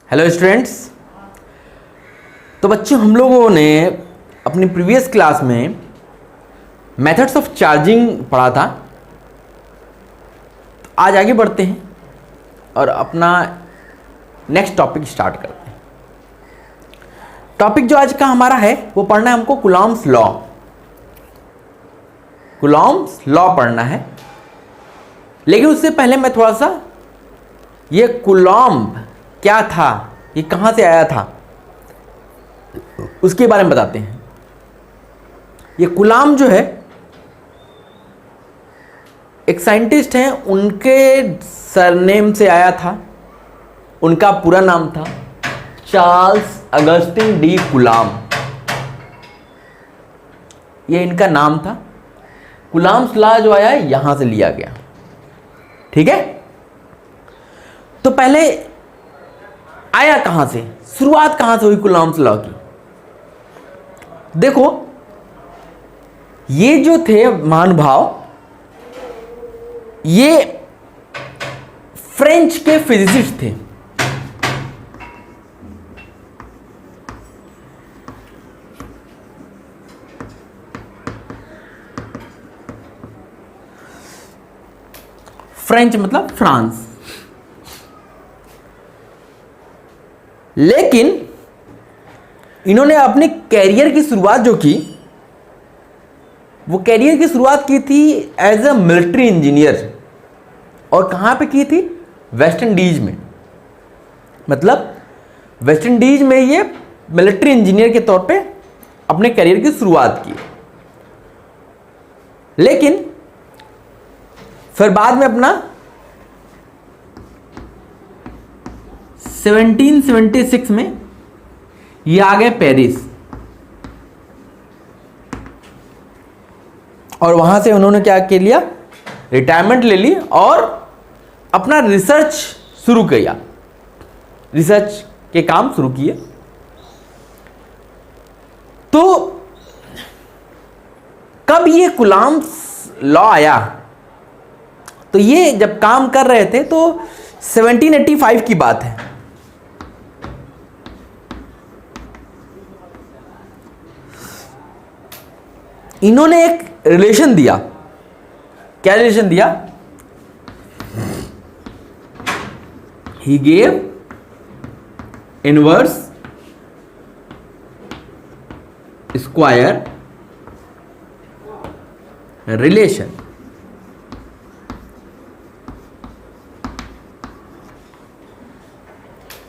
Hello students. तो बच्चों, हम लोगों ने अपनी प्रीवियस क्लास में मेथड्स ऑफ चार्जिंग पढ़ा था। तो आज आगे बढ़ते हैं और अपना नेक्स्ट टॉपिक स्टार्ट करते हैं। टॉपिक जो आज का हमारा है वो पढ़ना है हमको कूलॉम्स लॉ। कूलॉम्स लॉ पढ़ना है, लेकिन उससे पहले मैं थोड़ा सा ये कूलॉम्ब क्या था, ये कहाँ से आया था, उसके बारे में बताते हैं। ये कूलॉम्ब जो है एक साइंटिस्ट हैं, उनके सरनेम से आया था। उनका पूरा नाम था चार्ल्स अगस्टिन डी कूलॉम्ब, ये इनका नाम था। कूलॉम्स लॉ जो आया है यहां से लिया गया, ठीक है। तो पहले आया कहां से, शुरुआत कहां से हुई कूलॉम्स लॉ की। देखो, ये जो थे महानुभाव, ये फ्रेंच के फिजिसिस्ट थे। फ्रेंच मतलब फ्रांस। लेकिन इन्होंने अपने कैरियर की शुरुआत जो की, वो कैरियर की शुरुआत की थी एज अ मिलिट्री इंजीनियर। और कहां पे की थी? वेस्ट इंडीज में। मतलब वेस्ट इंडीज में ये मिलिट्री इंजीनियर के तौर पे अपने कैरियर की शुरुआत की। लेकिन फिर बाद में अपना 1776 में ये आ गए पेरिस, और वहां से उन्होंने क्या कर लिया, रिटायरमेंट ले ली और अपना रिसर्च शुरू किया, रिसर्च के काम शुरू किए। तो कब ये कूलॉम्स लॉ आया? तो ये जब काम कर रहे थे तो 1785 की बात है। इन्होंने एक रिलेशन दिया। क्या रिलेशन दिया? He gave inverse square relation.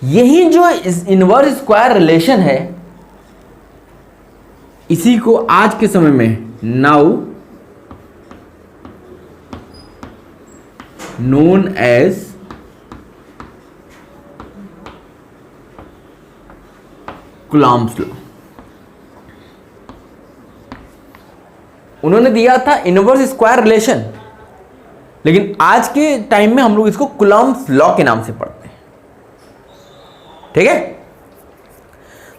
यही जो इनवर्स स्क्वायर रिलेशन है, इसी को आज के समय में now known as Coulomb's law. उन्होंने दिया था इनवर्स स्क्वायर रिलेशन, लेकिन आज के टाइम में हम लोग इसको कूलॉम्स लॉ के नाम से पढ़ते हैं, ठीक है।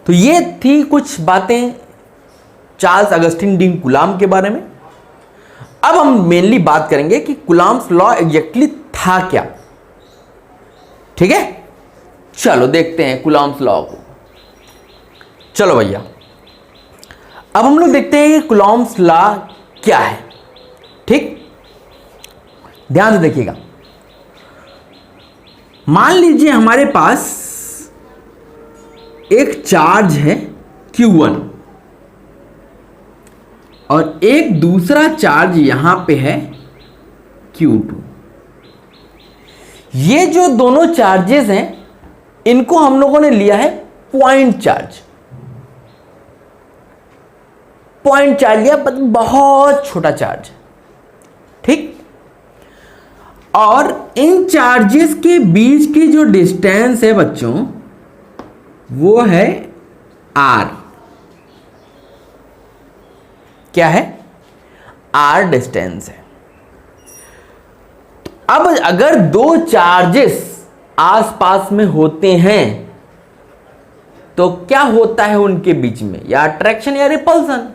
तो ये थी कुछ बातें चार्ल्स अगस्टिन डी कूलॉम्ब के बारे में। अब हम मेनली बात करेंगे कि कूलॉम्स लॉ एग्जैक्टली था क्या, ठीक है। चलो देखते हैं कूलॉम्स लॉ को। चलो भैया, अब हम लोग देखते हैं कि कूलॉम्स लॉ क्या है, ठीक। ध्यान से देखिएगा। मान लीजिए हमारे पास एक चार्ज है Q1 और एक दूसरा चार्ज यहां पे है Q2। ये जो दोनों चार्जेस हैं, इनको हम लोगों ने लिया है पॉइंट चार्ज। पॉइंट चार्ज लिया, बहुत छोटा चार्ज, ठीक। और इन चार्जेस के बीच की जो डिस्टेंस है बच्चों, वो है R। क्या है? R डिस्टेंस है। अब अगर दो चार्जेस आसपास में होते हैं तो क्या होता है उनके बीच में? या अट्रैक्शन या रिपल्सन।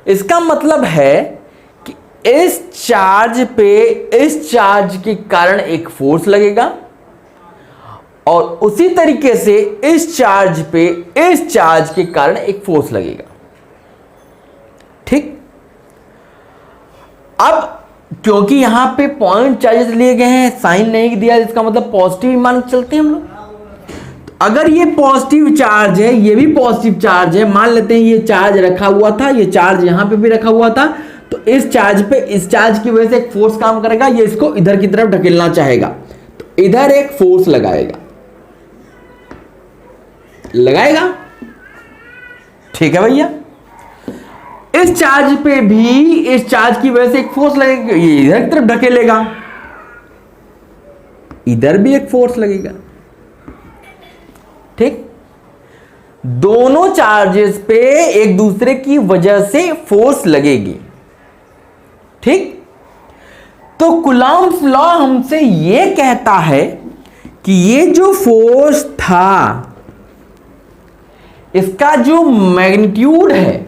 इसका मतलब है कि इस चार्ज पे इस चार्ज के कारण एक फोर्स लगेगा और उसी तरीके से इस चार्ज पे इस चार्ज के कारण एक फोर्स लगेगा। ठीक, अब क्योंकि यहां पे पॉइंट चार्जेस लिए गए हैं, साइन नहीं दिया, इसका मतलब पॉजिटिव मान के चलते हैं हम लोग। तो अगर ये पॉजिटिव चार्ज है, ये भी पॉजिटिव चार्ज है, मान लेते हैं ये चार्ज रखा हुआ था, ये चार्ज यहां पे भी रखा हुआ था, तो इस चार्ज पे इस चार्ज की वजह से एक फोर्स काम करेगा, ये इसको इधर की तरफ ढकेलना चाहेगा, तो इधर एक फोर्स लगाएगा। ठीक है भैया, इस चार्ज पे भी इस चार्ज की वजह से एक फोर्स लगेगा, ये इधर की तरफ ढकेलेगा, इधर भी एक फोर्स लगेगा। ठीक, दोनों चार्जेस पे एक दूसरे की वजह से फोर्स लगेगी। ठीक, तो कूलम्ब्स लॉ हमसे यह कहता है कि ये जो फोर्स था इसका जो मैग्नीट्यूड है,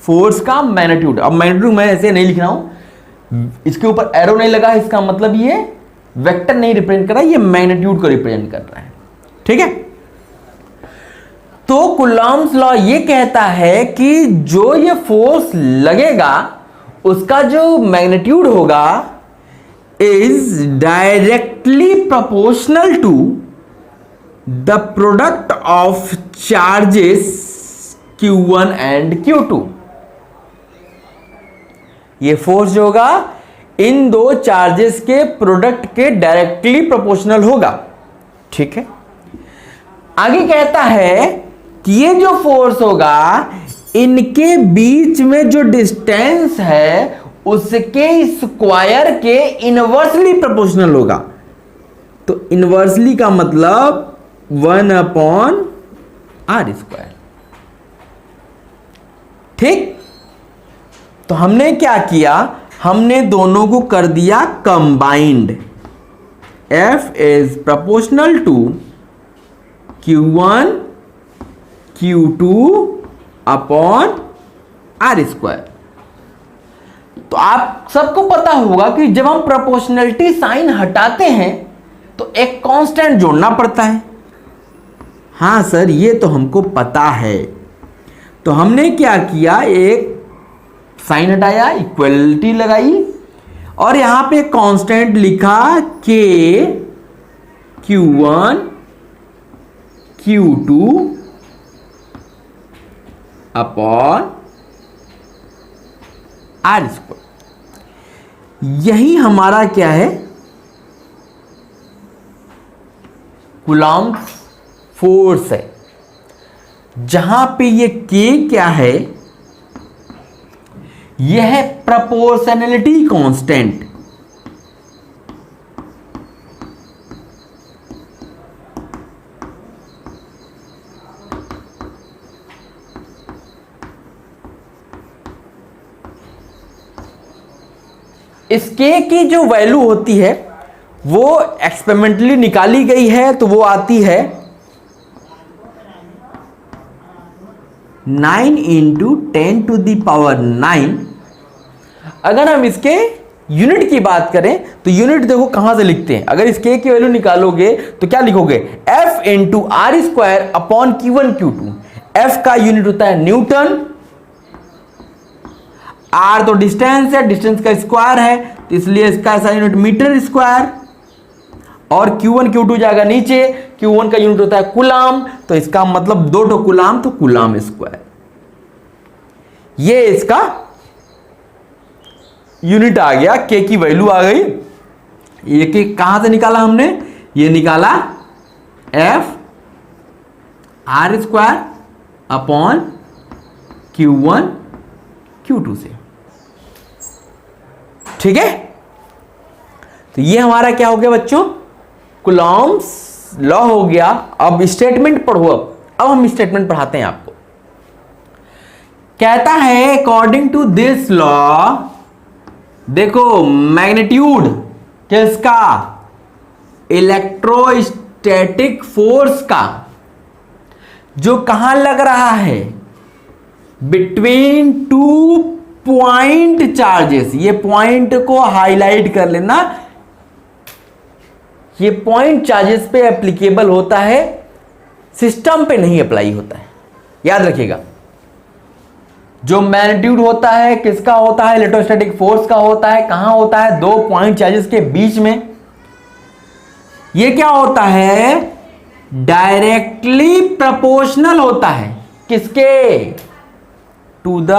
फोर्स का मैग्नीट्यूड, अब मैग्नीट्यूड मैं ऐसे नहीं लिख रहा हूं, इसके ऊपर एरो नहीं लगा, इसका मतलब ये वेक्टर नहीं रिप्रेजेंट कर रहा है, ये मैग्नीट्यूड को रिप्रेजेंट कर रहा है। ठीक है, तो कूलम्ब्स लॉ ये कहता है कि जो ये फोर्स लगेगा उसका जो मैग्नीट्यूड होगा is directly proportional to the product of charges Q1 and Q2। ये फोर्स जो होगा इन दो चार्जेस के प्रोडक्ट के डायरेक्टली प्रोपोर्शनल होगा। ठीक है, आगे कहता है कि ये जो फोर्स होगा इनके बीच में जो डिस्टेंस है उसके स्क्वायर के इनवर्सली प्रोपोर्शनल होगा। तो इनवर्सली का मतलब 1/r²। ठीक, तो हमने क्या किया, हमने दोनों को कर दिया combined. F is proportional to Q1 Q2 upon r²। तो आप सबको पता होगा कि जब हम प्रोपोर्शनलिटी साइन हटाते हैं तो एक कांस्टेंट जोड़ना पड़ता है। हां सर, ये तो हमको पता है। तो हमने क्या किया, एक साइन हटाया, इक्वलिटी लगाई और यहां पे कांस्टेंट लिखा K Q1 Q2 upon r²। यही हमारा क्या है, कूलम्ब्स फोर्स है, जहां पे ये K क्या है, यह है प्रोपोर्शनलिटी कांस्टेंट। इस K की जो वैल्यू होती है वो एक्सपेरिमेंटली निकाली गई है, तो वो आती है 9 × 10⁹। अगर हम इसके यूनिट की बात करें तो यूनिट देखो कहां से लिखते हैं। अगर इस K की वैल्यू निकालोगे तो क्या लिखोगे, F × r² upon Q1 Q2। F का यूनिट होता है न्यूटन, R तो डिस्टेंस है, डिस्टेंस का स्क्वायर है तो इसलिए इसका ऐसा यूनिट मीटर स्क्वायर, और Q1 Q2 जाएगा नीचे, Q1 का यूनिट होता है कूलम्ब, तो इसका मतलब 2 कूलम्ब तो कूलम्ब स्क्वायर। ये इसका यूनिट आ गया, K की वैल्यू आ गई। ये K कहां से निकाला हमने, ये निकाला F r² upon Q1 Q2 से। ठीक है, तो ये हमारा क्या हो गया बच्चों, कूलम्ब्स लॉ हो गया। अब स्टेटमेंट पढ़ो, अब हम स्टेटमेंट पढ़ाते हैं आपको। कहता है अकॉर्डिंग टू दिस लॉ, देखो मैग्नीट्यूड किसका, इलेक्ट्रोस्टैटिक फोर्स का, जो कहां लग रहा है, बिटवीन 2 पॉइंट चार्जेस। ये पॉइंट को हाईलाइट कर लेना, ये पॉइंट चार्जेस पे एप्लीकेबल होता है, सिस्टम पे नहीं अप्लाई होता है। याद रखिएगा, जो मैग्नीट्यूड होता है किसका होता है, इलेक्ट्रोस्टैटिक फोर्स का होता है। कहां होता है, दो पॉइंट चार्जेस के बीच में। ये क्या होता है, डायरेक्टली प्रोपोर्शनल होता है किसके, to the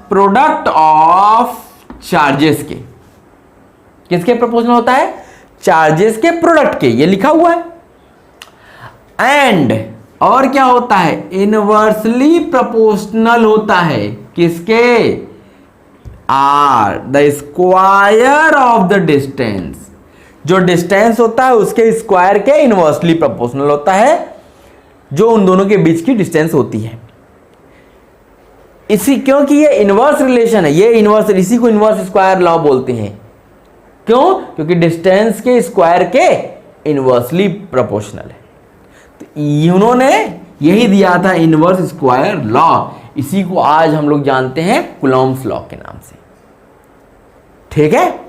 product of charges के। किसके प्रोपोर्शनल होता है, चार्जेस के प्रोडक्ट के, ये लिखा हुआ है। एंड और क्या होता है, इनवर्सली प्रोपोर्शनल होता है किसके, are the square of the distance. जो डिस्टेंस होता है उसके स्क्वायर के इनवर्सली प्रोपोर्शनल होता है, जो उन दोनों के बीच की डिस्टेंस होती है। इसी क्योंकि ये इनवर्स रिलेशन है, ये इनवर्स, इसी को इनवर्स स्क्वायर लॉ बोलते हैं। क्यों, क्योंकि डिस्टेंस के स्क्वायर के इनवर्सली प्रोपोर्शनल है। तो उन्होंने यही दिया था इनवर्स स्क्वायर लॉ, इसी को आज हम लोग जानते हैं कूलॉम्स लॉ के नाम से। ठीक है,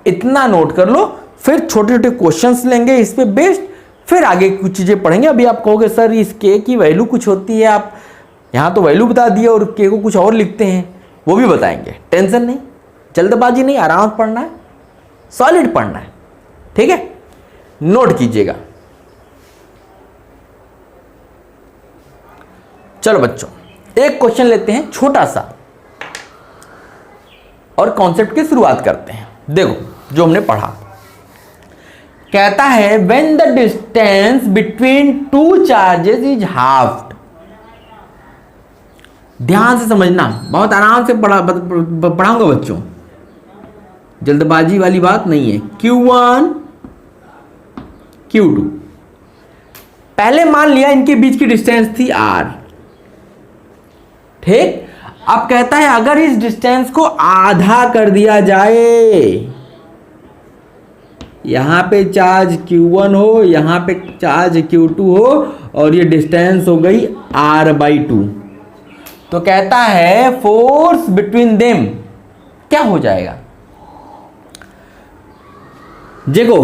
इतना नोट कर लो, फिर छोटे छोटे क्वेश्चंस लेंगे इस पे बेस्ड, फिर आगे कुछ चीजें पढ़ेंगे। अभी आप कहोगे सर इस के की वैल्यू कुछ होती है, आप यहां तो वैल्यू बता दिए और के को कुछ और लिखते हैं, वो भी बताएंगे। टेंशन नहीं, जल्दबाजी नहीं, आराम से पढ़ना है, सॉलिड पढ़ना है। ठीक है, नोट कीजिएगा। चलो बच्चों, एक क्वेश्चन लेते हैं छोटा सा और कॉन्सेप्ट की शुरुआत करते हैं। देखो जो हमने पढ़ा, कहता है when the distance between two charges is halved. ध्यान से समझना, बहुत आराम से पढ़ाऊंगा बच्चों, जल्दबाजी वाली बात नहीं है। Q1 Q2, पहले मान लिया इनके बीच की डिस्टेंस थी R। ठीक, अब कहता है अगर इस डिस्टेंस को आधा कर दिया जाए, यहां पे चार्ज Q1 हो, यहां पे चार्ज Q2 हो, और ये डिस्टेंस हो गई R/2, तो कहता है फोर्स बिटवीन देम क्या हो जाएगा। देखो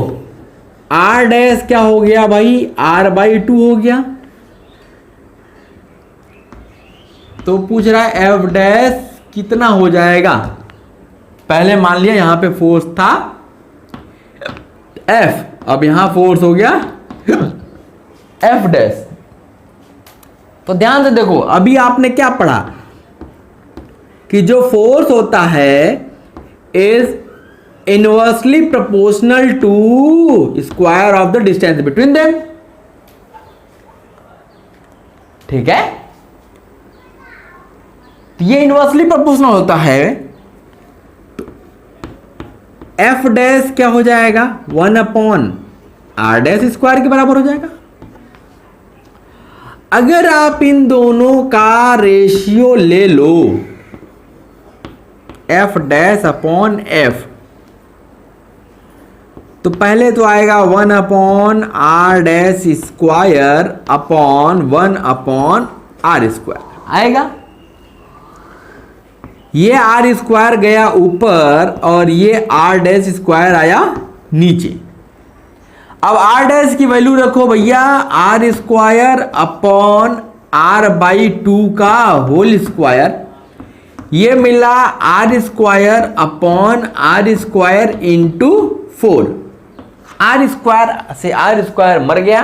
R डैश क्या हो गया भाई, R/2 हो गया। तो पूछ रहा है F डैश कितना हो जाएगा। पहले मान लिया यहां पे फोर्स था F, अब यहां फोर्स हो गया F डैश। तो ध्यान से देखो, अभी आपने क्या पढ़ा कि जो फोर्स होता है is inversely proportional to square of the distance between them. ठीक है, तो ये इनवर्सली प्रोपोर्शनल होता है, तो एफ डैश क्या हो जाएगा, 1/r डैश स्क्वायर के बराबर हो जाएगा। अगर आप इन दोनों का रेशियो ले लो, एफ डैश अपॉन एफ, तो पहले तो आएगा 1/r dash square upon 1/r square आएगा। ये r स्क्वायर गया ऊपर और ये r डैश स्क्वायर आया नीचे। अब r डैश की वैल्यू रखो भैया, r स्क्वायर अपॉन r/2 का होल स्क्वायर, ये मिला r square upon r square into 4। r square से r स्क्वायर मर गया,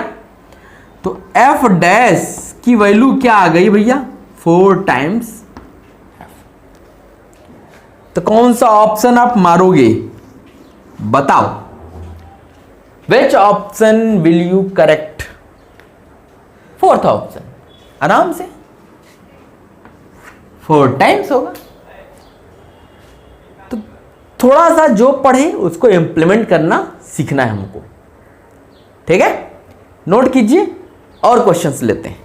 तो f डैश की वैल्यू क्या आ गई भैया, 4 टाइम्स। तो कौन सा ऑप्शन आप मारोगे, बताओ, which option will you correct. Fourth option, आराम से 4 टाइम्स होगा। तो थोड़ा सा जो पढ़े उसको इंप्लीमेंट करना सीखना है हमको। ठीक है, नोट कीजिए और क्वेश्चंस लेते हैं।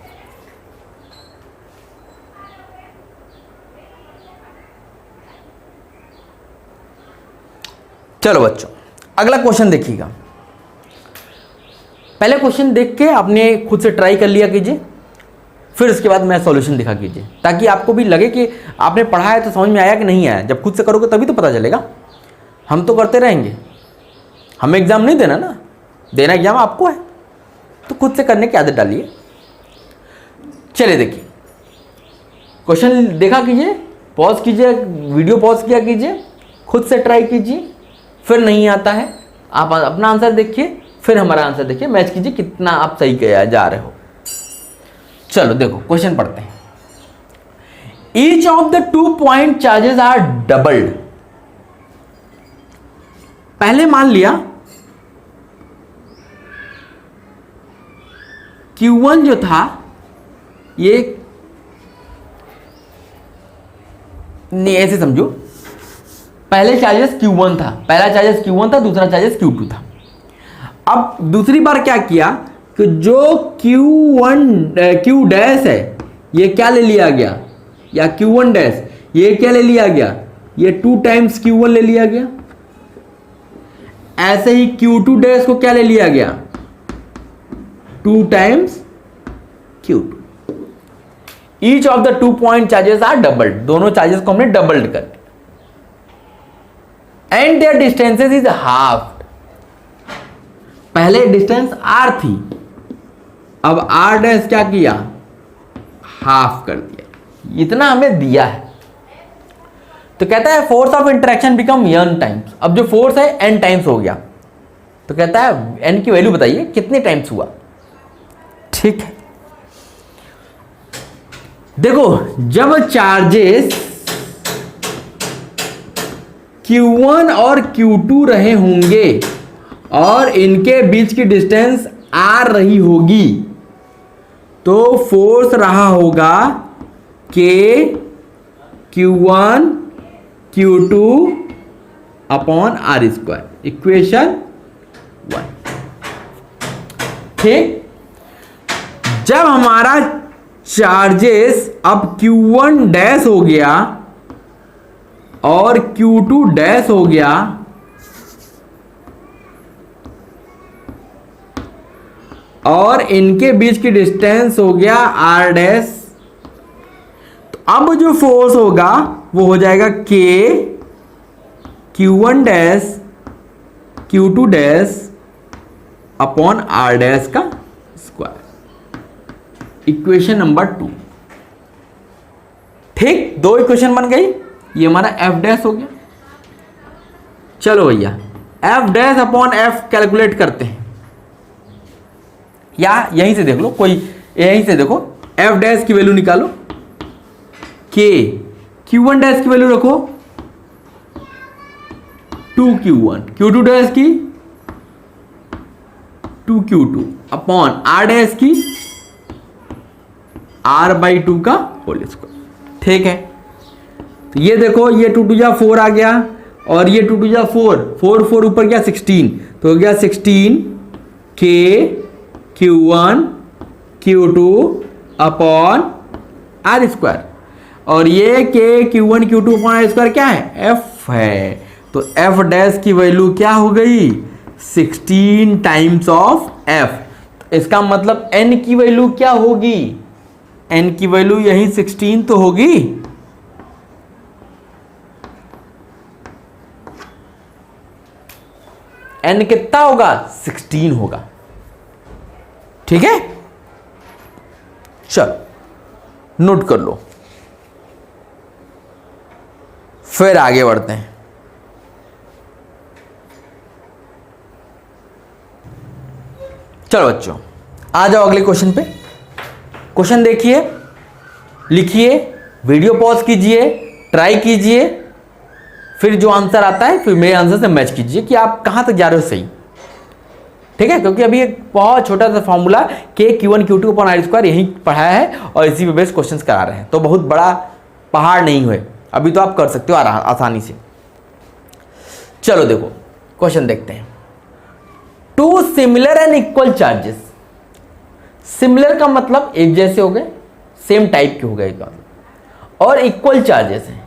चलो बच्चों, अगला क्वेश्चन देखिएगा। पहले क्वेश्चन देख के आपने खुद से ट्राई कर लिया कीजिए, फिर उसके बाद मैं सॉल्यूशन दिखा कीजिए, ताकि आपको भी लगे कि आपने पढ़ा है तो समझ में आया कि नहीं आया। जब खुद से करोगे तभी तो पता चलेगा, हम तो करते रहेंगे, हमें एग्जाम नहीं देना ना, देना एग्जाम आपको है, तो खुद से करने की आदत डालिए। चलिए देखिए, क्वेश्चन देखा कीजिए, पॉज कीजिए, वीडियो पॉज किया कीजिए, खुद से ट्राई कीजिए। फिर नहीं आता है आप अपना आंसर देखिए, फिर हमारा आंसर देखिए, मैच कीजिए कितना आप सही जा रहे हो। चलो देखो क्वेश्चन पढ़ते हैं। Each of the 2 point charges are doubled. पहले मान लिया Q1 जो था ये, नहीं ऐसे समझो, पहले चार्जेस Q1 था, पहला चार्जेस Q1 था, दूसरा चार्जेस Q2 था। अब दूसरी बार क्या किया कि जो Q डैश है ये क्या ले लिया गया, या Q1 डैश ये क्या ले लिया गया, ये 2 टाइम्स Q1 ले लिया गया। ऐसे ही Q2 डैश को क्या ले लिया गया, 2 times Q2। Each of the 2 point charges are doubled, दोनों चार्जेस को हमने डबल्ड कर दिया। And their distances is half. पहले डिस्टेंस r थी, अब r डैश क्या किया, हाफ कर दिया। इतना हमें दिया है, तो कहता है force of interaction become n times. अब जो फोर्स है n टाइम्स हो गया, तो कहता है n की वैल्यू बताइए कितने टाइम्स हुआ। ठीक है, देखो जब चार्जेस Q1 और Q2 रहे होंगे और इनके बीच की डिस्टेंस r रही होगी, तो फोर्स रहा होगा K Q1 Q2 upon r square, equation 1। ठीक, जब हमारा चार्जेस अब Q1 डैश हो गया और Q2 डैश हो गया, और इनके बीच की डिस्टेंस हो गया r डैश, तो अब जो फोर्स होगा वो हो जाएगा K Q1 dash Q2 dash upon r dash का स्क्वायर, इक्वेशन नंबर 2। ठीक, 2 इक्वेशन बन गई, ये हमारा f डैश हो गया। चलो भैया f dash upon f calculate करते हैं, या यहीं से देख लो, कोई यहीं से देखो, f डैश की वैल्यू निकालो, k Q1 डैश की वैल्यू रखो 2Q1, Q2 डैश की 2Q2 अपॉन r डैश की r/2 का होल स्क्वायर। ठीक है, तो ये देखो, ये 2 2 जा 4 आ गया, और ये 2 2 जा 4, 4 4 ऊपर गया 16, तो हो गया 16 K Q1 Q2 upon r square, और ये K Q1 Q2 upon r square क्या है, f है, तो f डैश की वैल्यू क्या हो गई, 16 टाइम्स ऑफ f। इसका मतलब n की वैल्यू क्या होगी, n की वैल्यू यही 16 तो होगी। n कितना होगा, 16 होगा। ठीक है, चलो नोट कर लो, फिर आगे बढ़ते हैं। चलो बच्चों आ जाओ अगले क्वेश्चन पे। क्वेश्चन देखिए, लिखिए, वीडियो पॉज कीजिए, ट्राई कीजिए, फिर जो आंसर आता है फिर मेरे आंसर से मैच कीजिए कि आप कहां तक जा रहे हो सही। ठीक है, क्योंकि अभी एक बहुत छोटा सा formula K Q1 Q2 upon r square यही पढ़ाया है और इसी पे बेस क्वेश्चंस करा रहे हैं, तो बहुत बड़ा पहाड़ नहीं हुए, अभी तो आप कर सकते हो आसानी से। चलो देखो क्वेश्चन देखते हैं। 2 similar and equal charges, similar का मतलब एक जैसे हो गए, सेम टाइप के हो गए, और इक्वल चार्जेस हैं,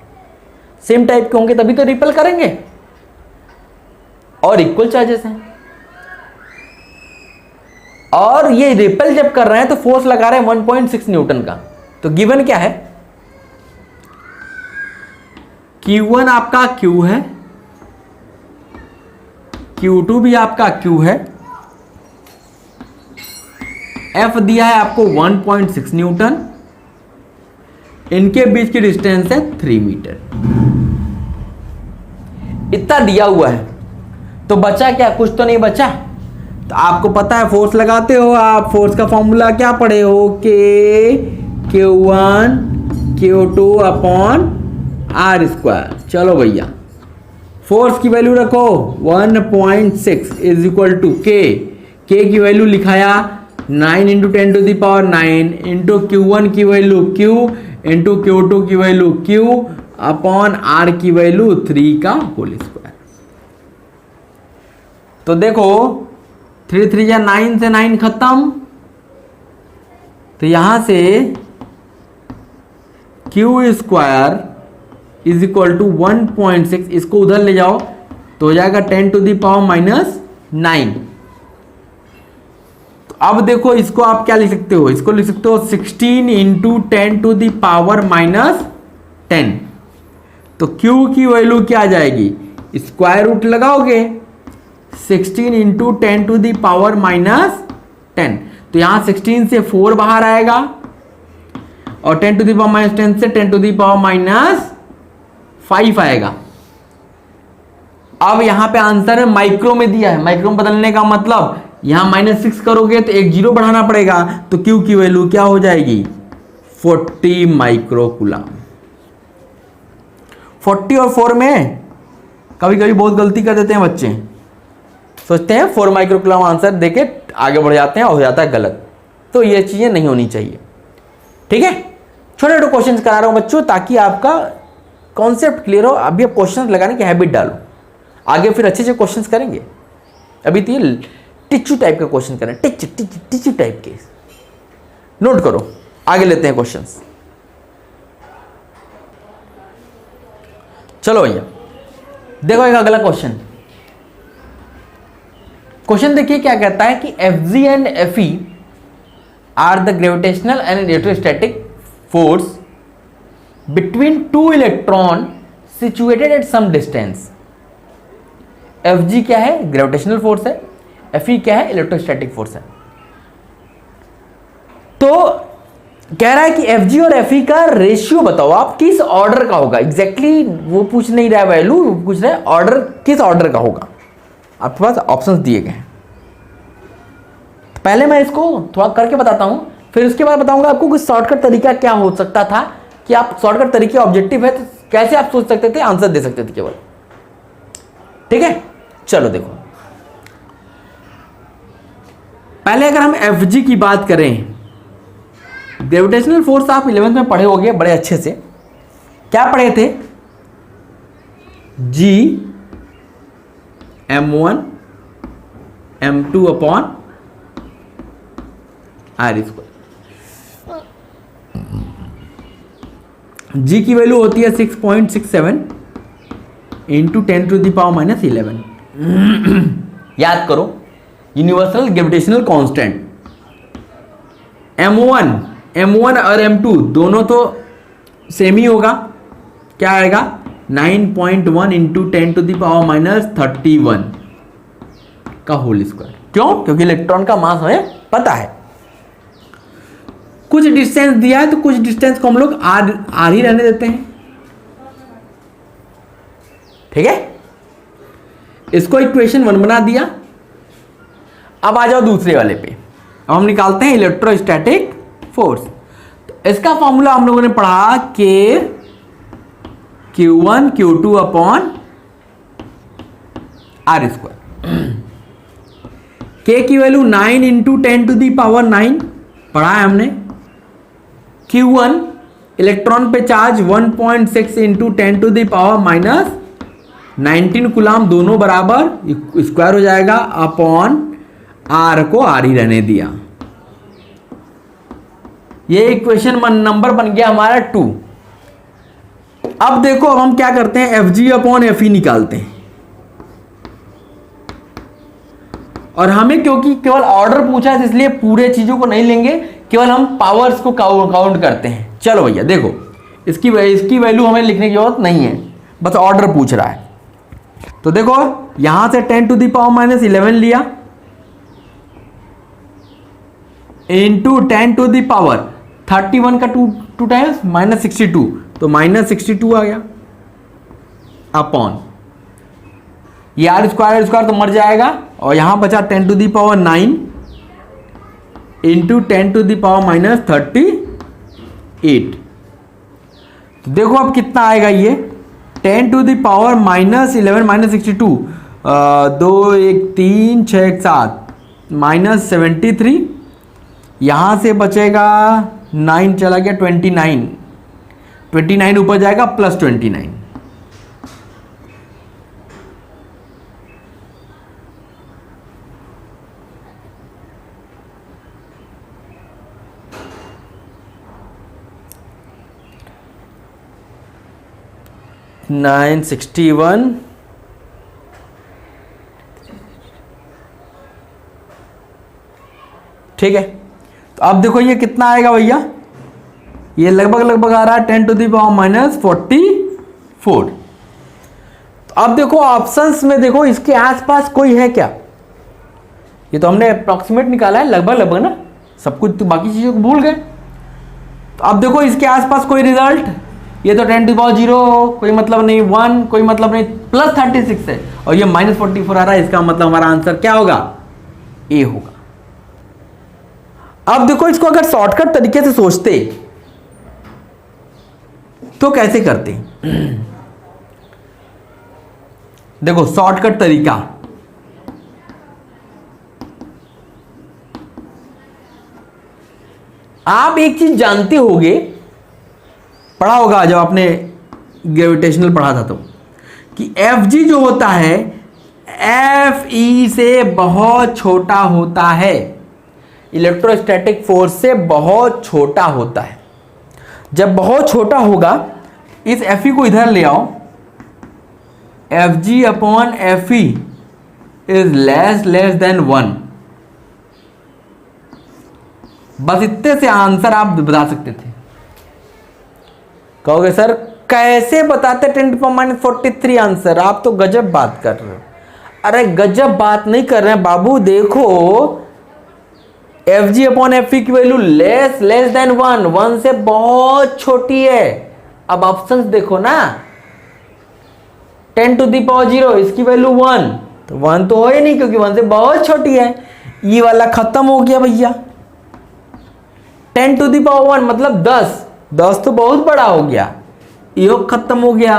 सेम टाइप के होंगे तभी तो रिपेल करेंगे, और इक्वल चार्जेस हैं, और ये रिपेल जब कर रहे हैं तो फोर्स लगा रहे हैं 1.6 न्यूटन का। तो गिवन क्या है, Q1 आपका Q है, Q2 भी आपका Q है, एफ दिया है आपको 1.6 न्यूटन, इनके बीच की डिस्टेंस है 3 मीटर, इतना दिया हुआ है। तो बचा क्या, कुछ तो नहीं बचा। तो आपको पता है फोर्स लगाते हो आप, फोर्स का फॉर्मूला क्या पढ़े हो, के Q1 Q2 upon r square. चलो भैया फोर्स की वैल्यू रखो 1.6 इज इक्वल टू के की वैल्यू लिखाया 9 into 10 to the power 9 into Q1 की वैल्यू Q इंटू Q2 की वैल्यू Q अपॉन आर की वैल्यू 3 का होल स्क्वायर। तो देखो 3 3 या 9 से 9 खत्म, तो यहां से Q square is equal to 1.6, इसको उधर ले जाओ तो हो जाएगा 10 टू द पावर माइनस 9। तो अब देखो इसको आप क्या लिख सकते हो, इसको लिख सकते हो 16 into 10 to the power minus 10। तो Q की वैल्यू क्या आ जाएगी, स्क्वायर रूट लगाओगे 16 into 10 to the power minus 10, तो यहां 16 से 4 बाहर आएगा और 10 टू द पावर माइनस 10 से 10 टू द पावर माइनस 5 आएगा। अब यहां पे आंसर है माइक्रो में दिया है, माइक्रो में बदलने का मतलब यहां -6 करोगे तो एक जीरो बढ़ाना पड़ेगा, तो Q की वैल्यू क्या हो जाएगी 40 माइक्रो कूलम। 40 और 4 में कभी कभी बहुत गलती कर देते हैं बच्चे, सोचते हैं 4 माइक्रो कूलम आंसर देके आगे बढ़ जाते हैं और हो जाता है गलत। तो ये चीजें नहीं होनी चाहिए, ठीक है। छोटे छोटे क्वेश्चन करा रहा हूं बच्चों ताकि आपका कॉन्सेप्ट क्लियर हो। अभी आप क्वेश्चन लगाने की हैबिट डालो, आगे फिर अच्छे से क्वेश्चन करेंगे। अभी तो ये टिच्चू टाइप का क्वेश्चन करें, टिच्चू टाइप के, नोट करो। आगे लेते हैं क्वेश्चंस। चलो भैया देखो एक अगला क्वेश्चन। क्वेश्चन देखिए क्या कहता है कि Fg and Fe are the gravitational and electrostatic force between two electron situated at some distance. Fg क्या है, ग्रेविटेशनल फोर्स है, Fe क्या है, इलेक्ट्रोस्टैटिक फोर्स है। तो कह रहा है कि Fg और Fe का रेशियो बताओ आप किस ऑर्डर का होगा। एग्जैक्टली वो पूछ नहीं रहा है वैल्यू, वो पूछ रहा है ऑर्डर किस ऑर्डर का होगा। आपके पास ऑप्शंस दिए गए हैं, पहले मैं इसको थोड़ा करके बताता हूं, फिर उसके बाद बताऊंगा आपको कुछ शॉर्टकट तरीका क्या हो सकता था कि आप शॉर्टकट तरीके ऑब्जेक्टिव है तो कैसे आप सोच सकते थे, आंसर दे सकते थे केवल, ठीक है। चलो देखो पहले अगर हम Fg की बात करें, ग्रेविटेशनल फोर्स आप 11th में पढ़े होंगे बड़े अच्छे से। क्या पढ़े थे, G m1 m2 upon r square. G की वैल्यू होती है 6.67 into 10 to the power minus 11। याद करो यूनिवर्सल ग्रेविटेशनल कांस्टेंट। m1 और m2 दोनों तो सेम ही होगा, क्या आएगा 9.1 into 10 to the power minus 31 का होल स्क्वायर। क्यों, क्योंकि इलेक्ट्रॉन का मास हमें पता है। कुछ डिस्टेंस दिया है तो कुछ डिस्टेंस को हम लोग आर ही रहने देते हैं, ठीक है। इसको इक्वेशन 1 बना दिया। अब आ जाओ दूसरे वाले पे, अब हम निकालते हैं इलेक्ट्रोस्टैटिक फोर्स। तो इसका फॉर्मूला हम लोगों ने पढ़ा के Q1 Q2 upon r square. K की value 9 into 10 to the power 9 पढ़ा है हमने। Q1 इलेक्ट्रॉन पे charge 1.6 into 10 to the power minus 19 coulomb, दोनों बराबर स्क्वायर हो जाएगा, अपॉन आर को आर ही रहने दिया। ये इक्वेशन नंबर बन गया हमारा 2। अब देखो अब हम क्या करते हैं, Fg अपॉन Fe निकालते हैं। और हमें क्योंकि केवल ऑर्डर पूछा है इसलिए पूरे चीजों को नहीं लेंगे, केवल हम पावर्स को काउंट करते हैं। चलो भैया देखो इसकी वैल्यू हमें लिखने की जरूरत नहीं है, बस ऑर्डर पूछ रहा है। तो देखो यहां से 10 टू द पावर माइनस 11 लिया, इंटू 10 टू द पावर 31 का टू टाइम्स -62, तो -62 आ गया अपॉन ये आर स्क्वायर तो मर जाएगा, और यहां बचा 10 to the power 9 into 10 to the power -38। तो देखो अब कितना आएगा ये 10 टू द पावर -11 -62, 2 1 3 6 1 7 -73, यहां से बचेगा 9 चला गया 29 ऊपर जाएगा +29। नाइन 61 ठीक है। तो अब देखो ये कितना आएगा भैया, ये लगभग आ रहा है 10 टू द पावर -44। तो अब देखो ऑप्शंस में देखो इसके आसपास कोई है क्या, ये तो हमने अप्रोक्सीमेट निकाला है लगभग ना, सब कुछ तो बाकी चीजों को भूल गए। तो अब देखो इसके आसपास कोई रिजल्ट, ये तो 10 टू द पावर 0 कोई मतलब नहीं, 1 कोई मतलब नहीं, +36 है और ये -44 आ रहा है, इसका मतलब हमारा आंसर क्या होगा, ए होगा। अब देखो इसको अगर शॉर्टकट तरीके से सोचते तो कैसे करते, देखो शॉर्टकट तरीका, आप एक चीज जानते होगे, पढ़ा होगा जब आपने ग्रेविटेशनल पढ़ा था तो, कि Fg जो होता है Fe से बहुत छोटा होता है, इलेक्ट्रोस्टैटिक फोर्स से बहुत छोटा होता है। जब बहुत छोटा होगा, इस Fe को इधर ले आओ, Fg upon Fe is less than 1। बस इतने से आंसर आप बता सकते थे। कहोगे सर कैसे बताते 10 टू पावर -43 आंसर, आप तो गजब बात कर रहे हो। अरे गजब बात नहीं कर रहे हैं बाबू, देखो Fg अपॉन Fe की वैल्यू लेस देन 1 से बहुत छोटी है। अब ऑप्शंस देखो ना, 10 टू द पावर 0 इसकी वैल्यू 1, तो 1 तो हो ही नहीं क्योंकि 1 से बहुत छोटी है। ये वाला खत्म हो गया भैया। 10 टू द पावर 1 मतलब 10 तो बहुत बड़ा हो गया, ये खत्म हो गया।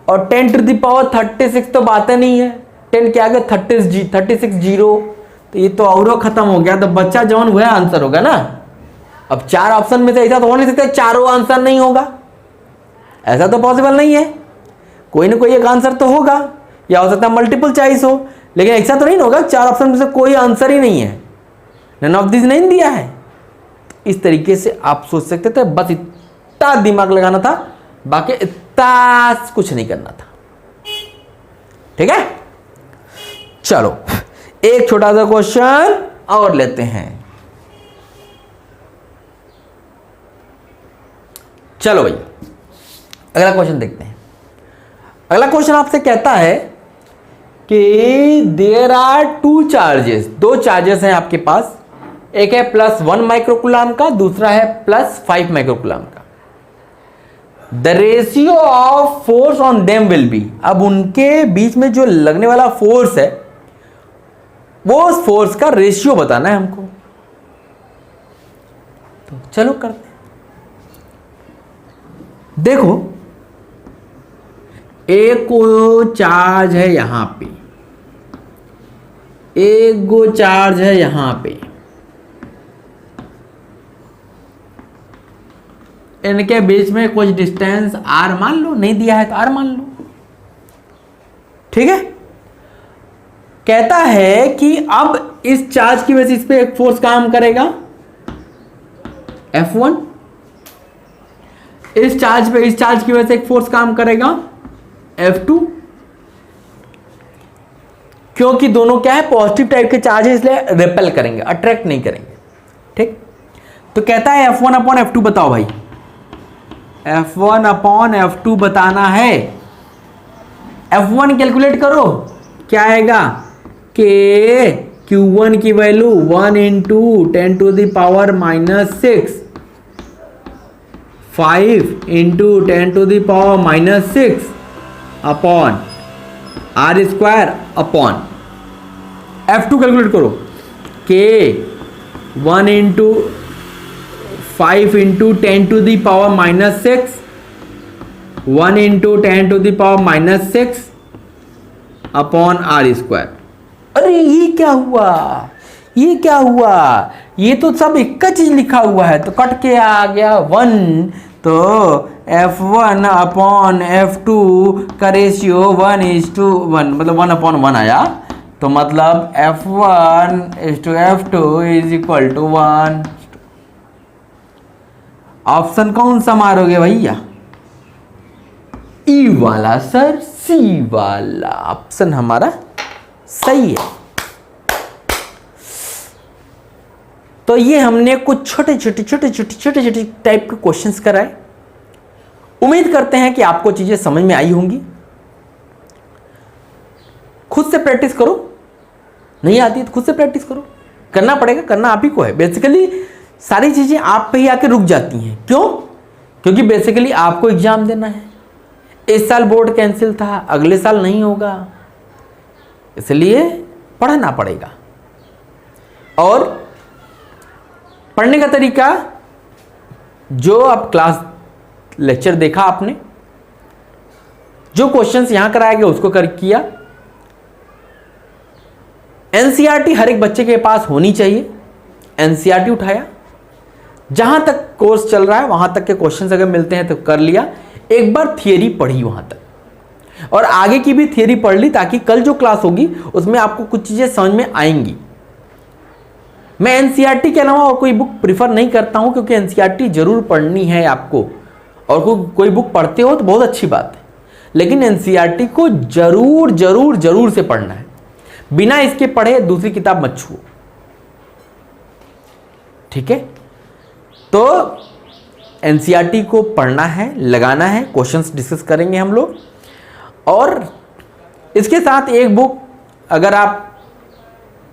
और 10 टू द पावर 36 तो बात नहीं है, 10 के आगे 36 जीरो, तो ये तो और खत्म हो गया। तो बच्चा जौन वह आंसर होगा ना। अब 4 ऑप्शन में से ऐसा तो हो नहीं सकता चारों आंसर नहीं होगा, ऐसा तो पॉसिबल नहीं है, कोई ना कोई एक आंसर तो होगा, या हो सकता है मल्टीपल चॉइस हो, लेकिन ऐसा तो नहीं होगा 4 ऑप्शन में से कोई आंसर ही नहीं है, नन ऑफ दिस नहीं दिया है। इस तरीके से आप सोच सकते थे, बस इतना दिमाग लगाना था, बाकी इतना कुछ नहीं करना था। ठीक है, चलो एक छोटा सा क्वेश्चन और लेते हैं। चलो भैया अगला क्वेश्चन देखते हैं। अगला क्वेश्चन आपसे कहता है कि देयर आर 2 चार्जेस, 2 चार्जेस हैं आपके पास, एक है +1 माइक्रोकूलम का, दूसरा है +5 माइक्रोकूलम का। The ratio of force on them will be, अब उनके बीच में जो लगने वाला फोर्स है वो उस फोर्स का रेशियो बताना है हमको। तो चलो करते हैं। देखो एक को चार्ज है यहां पे, एक को चार्ज है यहां पे, इनके बीच में कुछ डिस्टेंस r मान लो, नहीं दिया है तो r मान लो। ठीक है, कहता है कि अब इस चार्ज की वजह से इस पे एक फोर्स काम करेगा F1, इस चार्ज की वजह से एक फोर्स काम करेगा F2, क्योंकि दोनों क्या है पॉजिटिव टाइप के चार्ज है, इसलिए रिपेल करेंगे, अट्रैक्ट नहीं करेंगे। ठीक, तो कहता है F1 अपॉन F2 बताओ भाई, F1 अपॉन F2 बताना है। F1 कैलकुलेट करो, क्या आएगा, K Q1 की value 1 into 10⁻⁻6, 5 into 10⁻⁻6 upon R² upon F2 calculate करो, K 1 into 5 into 10⁻⁻6, 1 into 10⁻⁻6 upon R²। अरे ये क्या हुआ, ये क्या हुआ, ये तो सब एक का चीज लिखा हुआ है, तो कट के आ गया 1, तो F1 अपॉन F2 का रेशियो 1:1, मतलब 1/1 आया, तो मतलब F1:F2 is equal to 1। Option कौन सा मारोगे भैया? ई वाला सर, सी वाला ऑप्शन हमारा सही है। तो ये हमने कुछ छोटे छोटे टाइप के क्वेश्चंस कराए। उम्मीद करते हैं कि आपको चीजें समझ में आई होंगी। खुद से प्रैक्टिस करो, नहीं आती तो खुद से प्रैक्टिस करो, करना पड़ेगा, करना आप ही को है। बेसिकली सारी चीजें आप पे ही आके रुक जाती हैं। क्यों? क्योंकि बेसिकली आपको एग्जाम देना है। इस साल बोर्ड कैंसिल था, अगले साल नहीं होगा, इसलिए पढ़ना पड़ेगा। और पढ़ने का तरीका, जो आप क्लास लेक्चर देखा आपने, जो क्वेश्चंस यहां कराया गया उसको कर किया। एनसीईआरटी हर एक बच्चे के पास होनी चाहिए। एनसीईआरटी उठाया, जहां तक कोर्स चल रहा है वहां तक के क्वेश्चंस अगर मिलते हैं तो कर लिया। एक बार थियरी पढ़ी वहां तक, और आगे की भी थियरी पढ़ ली, ताकि कल जो क्लास होगी उसमें आपको कुछ चीजें समझ में आएंगी। मैं एनसीईआरटी के अलावा और कोई बुक प्रिफर नहीं करता हूं, क्योंकि एनसीईआरटी जरूर पढ़नी है आपको, और कोई बुक पढ़ते हो तो बहुत अच्छी बात है, लेकिन एनसीईआरटी को जरूर जरूर जरूर से पढ़ना है। बिना इसके पढ़े दूसरी किताब मत छुओ, ठीक है? तो एनसीईआरटी को पढ़ना है, लगाना है, क्वेश्चंस डिस्कस करेंगे हम लोग। और इसके साथ एक बुक, अगर आप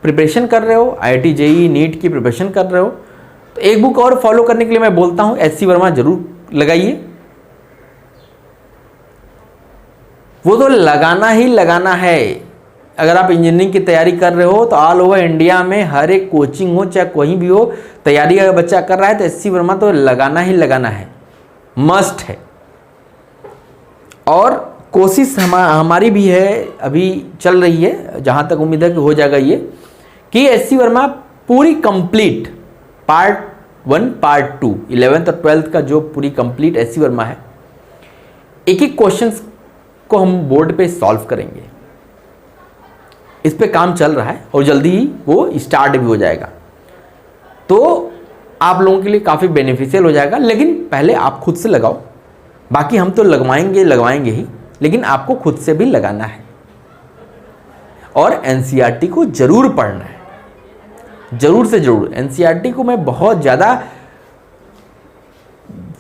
प्रिपरेशन कर रहे हो, आईआईटी जेईई नीट की प्रिपरेशन कर रहे हो, तो एक बुक और फॉलो करने के लिए मैं बोलता हूं, एचसी वर्मा जरूर लगाइए। वो तो लगाना ही लगाना है। अगर आप इंजीनियरिंग की तैयारी कर रहे हो तो ऑल ओवर इंडिया में हर एक कोचिंग हो, चाहे कोई भी हो, तैयारी अगर बच्चा कर रहा है तो एचसी वर्मा तो लगाना ही लगाना है, मस्ट है। और कोशिश हमारी भी है, अभी चल रही है, जहाँ तक उम्मीद है कि हो जाएगा ये, कि एचसी वर्मा पूरी कंप्लीट पार्ट 1 पार्ट 2 11th और 12th का जो पूरी कंप्लीट एचसी वर्मा है, एक एक क्वेश्चंस को हम बोर्ड पे सॉल्व करेंगे। इस पे काम चल रहा है और जल्दी ही वो स्टार्ट भी हो जाएगा, तो आप लोगों के लिए काफ़ी बेनिफिशियल हो जाएगा। लेकिन पहले आप खुद से लगाओ, बाकी हम तो लगवाएंगे ही, लेकिन आपको खुद से भी लगाना है। और एनसीईआरटी को जरूर पढ़ना है, जरूर से जरूर। एनसीईआरटी को मैं बहुत ज़्यादा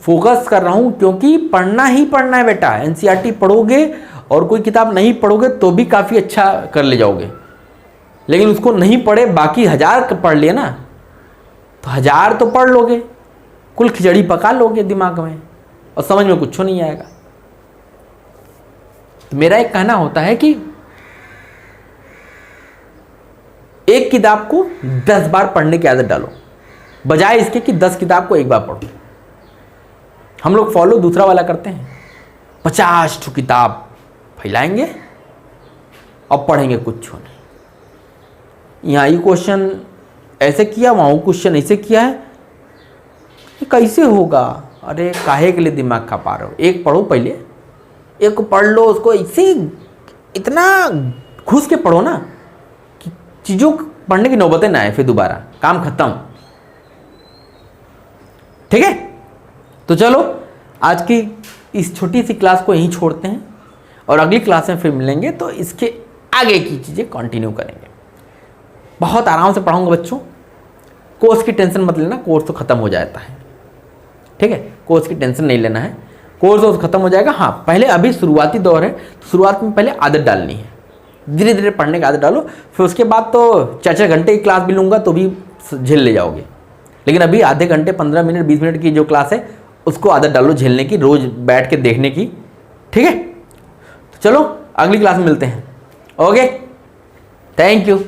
फोकस कर रहा हूँ, क्योंकि पढ़ना ही पढ़ना है बेटा। एनसीईआरटी पढ़ोगे और कोई किताब नहीं पढ़ोगे तो भी काफ़ी अच्छा कर ले जाओगे, लेकिन उसको नहीं पढ़े, बाकी 1000 पढ़ लिए ना, तो 1000 तो पढ़ लोगे, कुल खिचड़ी पका लोगे दिमाग में, और समझ में कुछ नहीं आएगा। तो मेरा एक कहना होता है कि एक किताब को 10 बार पढ़ने की आदत डालो, बजाय इसके कि 10 किताब को एक बार पढ़ो। हम लोग फॉलो दूसरा वाला करते हैं, 50 किताब फैलाएंगे और पढ़ेंगे कुछ नहीं। यहाँ ये क्वेश्चन ऐसे किया, वहाँ क्वेश्चन ऐसे किया है, ये कैसे होगा? अरे काहे के लिए दिमाग खा पा रहे हो? एक पढ़ो, पहले एक पढ़ लो, उसको ऐसे इतना घुस के पढ़ो ना कि चीज़ों पढ़ने की नौबतें ना आए, फिर दोबारा काम खत्म। ठीक है, तो चलो आज की इस छोटी सी क्लास को यहीं छोड़ते हैं, और अगली क्लास में फिर मिलेंगे तो इसके आगे की चीज़ें कंटिन्यू करेंगे। बहुत आराम से पढ़ाऊंगा बच्चों, कोर्स की टेंशन मत लेना, कोर्स तो ख़त्म हो जाता है। ठीक है, कोर्स की टेंशन नहीं लेना है, कोर्स ख़त्म हो जाएगा। हाँ, पहले अभी शुरुआती दौर है, तो शुरुआत में पहले आदत डालनी है। धीरे धीरे पढ़ने की आदत डालो, फिर उसके बाद तो 4-4 घंटे की क्लास भी लूँगा तो भी झेल ले जाओगे। लेकिन अभी आधे घंटे 15 मिनट 20 मिनट की जो क्लास है उसको आदत डालो झेलने की, रोज़ बैठ के देखने की। ठीक है, तो चलो अगली क्लास में मिलते हैं। Okay, thank you.